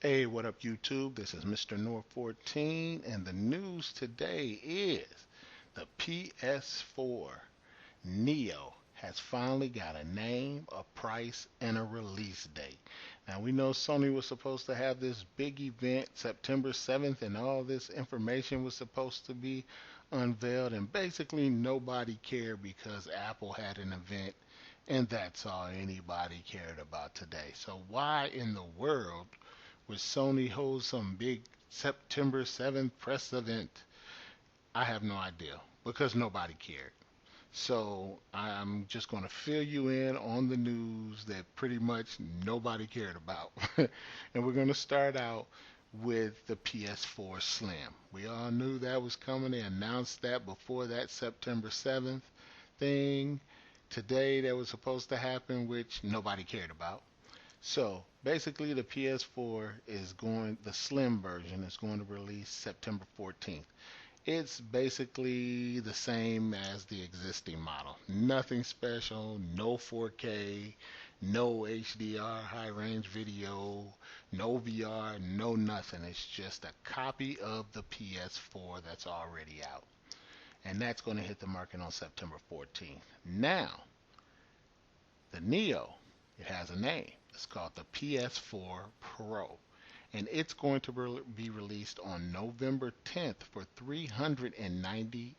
Hey, what up, YouTube? This is Mr. North 14, and the news today is the PS4 Neo has finally got a name, a price, and a release date. Now, we know Sony was supposed to have this big event September 7th, and all this information was supposed to be unveiled, and basically nobody cared because Apple had an event, and that's all anybody cared about today. So, why in the world would Sony hold some big September 7th press event? I have no idea because nobody cared. So I'm just going to fill you in on the news that pretty much nobody cared about. And we're going to start out with the PS4 Slim. We all knew that was coming. They announced that before that September 7th thing. Today that was supposed to happen, which nobody cared about. So basically, the PS4 is going, the Slim version is going to release September 14th. It's basically the same as the existing model. Nothing special, no 4K, no HDR, high range video, no VR, no nothing. It's just a copy of the PS4 that's already out. And that's going to hit the market on September 14th. Now, the Neo, it has a name. It's called the PS4 Pro. And it's going to be released on November 10th for $399.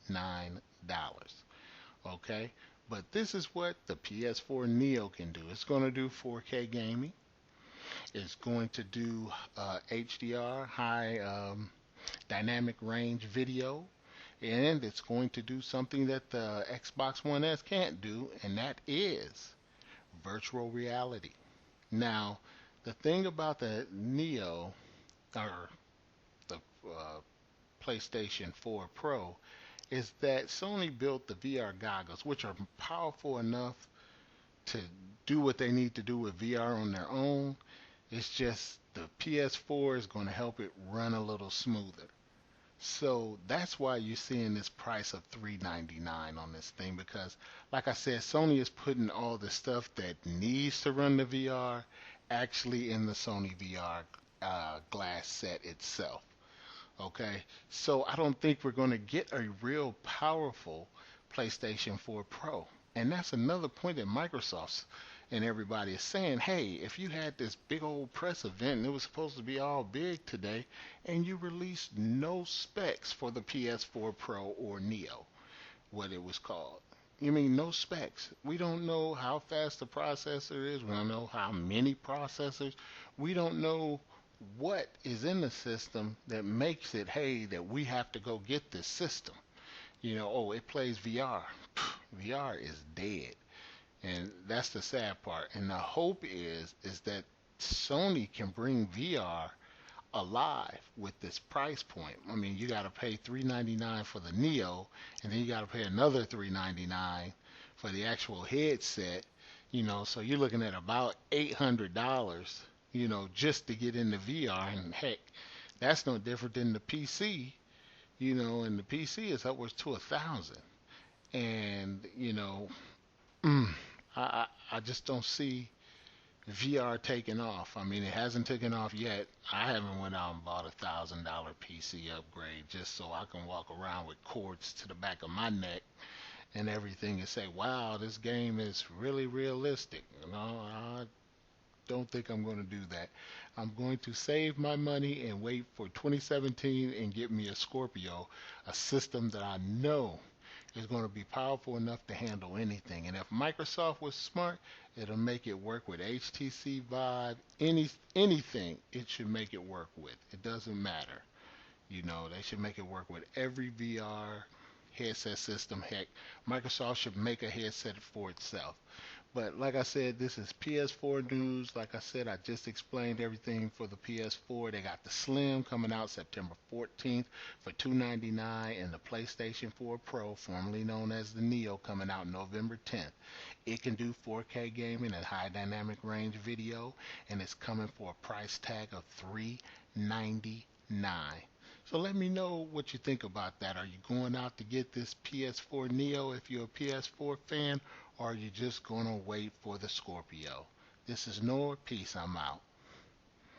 Okay? But this is what the PS4 Neo can do. It's going to do 4K gaming. It's going to do HDR, high dynamic range video. And it's going to do something that the Xbox One S can't do, and that is virtual reality. Now, the thing about the Neo or the PlayStation 4 Pro is that Sony built the VR goggles, which are powerful enough to do what they need to do with VR on their own. It's just the PS4 is going to help it run a little smoother. So that's why you're seeing this price of $399 on this thing because, like I said, Sony is putting all the stuff that needs to run the VR actually in the Sony VR glass set itself. Okay, so I don't think we're going to get a real powerful PlayStation 4 Pro. And that's another point that Microsoft's and everybody is saying, hey, if you had this big old press event and it was supposed to be all big today, and you released no specs for the PS4 Pro or Neo, what it was called. You mean no specs? We don't know how fast the processor is. We don't know how many processors. We don't know what is in the system that makes it, hey, that we have to go get this system. Oh, it plays VR. VR is dead. And that's the sad part. And the hope is that Sony can bring VR alive with this price point. I mean, you got to pay $399 for the Neo, and then you got to pay another $399 for the actual headset. So you're looking at about $800, just to get into VR. And heck, that's no different than the PC. And the PC is upwards to 1,000. And mm, I just don't see VR taking off. I mean, it hasn't taken off yet. I haven't went out and bought $1,000 PC upgrade just so I can walk around with cords to the back of my neck and everything and say, "Wow, this game is really realistic." I don't think I'm going to do that. I'm going to save my money and wait for 2017 and get me a Scorpio, a system that I know is going to be powerful enough to handle anything. And if Microsoft was smart, it'll make it work with HTC Vive, anything it should make it work with. It doesn't matter. They should make it work with every VR headset system. Heck, Microsoft should make a headset for itself. But like I said, this is PS4 news. Like I said, I just explained everything for the PS4. They got the Slim coming out September 14th for $299, and the PlayStation 4 Pro, formerly known as the Neo, coming out November 10th. It can do 4K gaming and high dynamic range video, and it's coming for a price tag of $399. So let me know what you think about that. Are you going out to get this PS4 Neo if you're a PS4 fan, or are you just going to wait for the Scorpio? This is Noah. Peace. I'm out.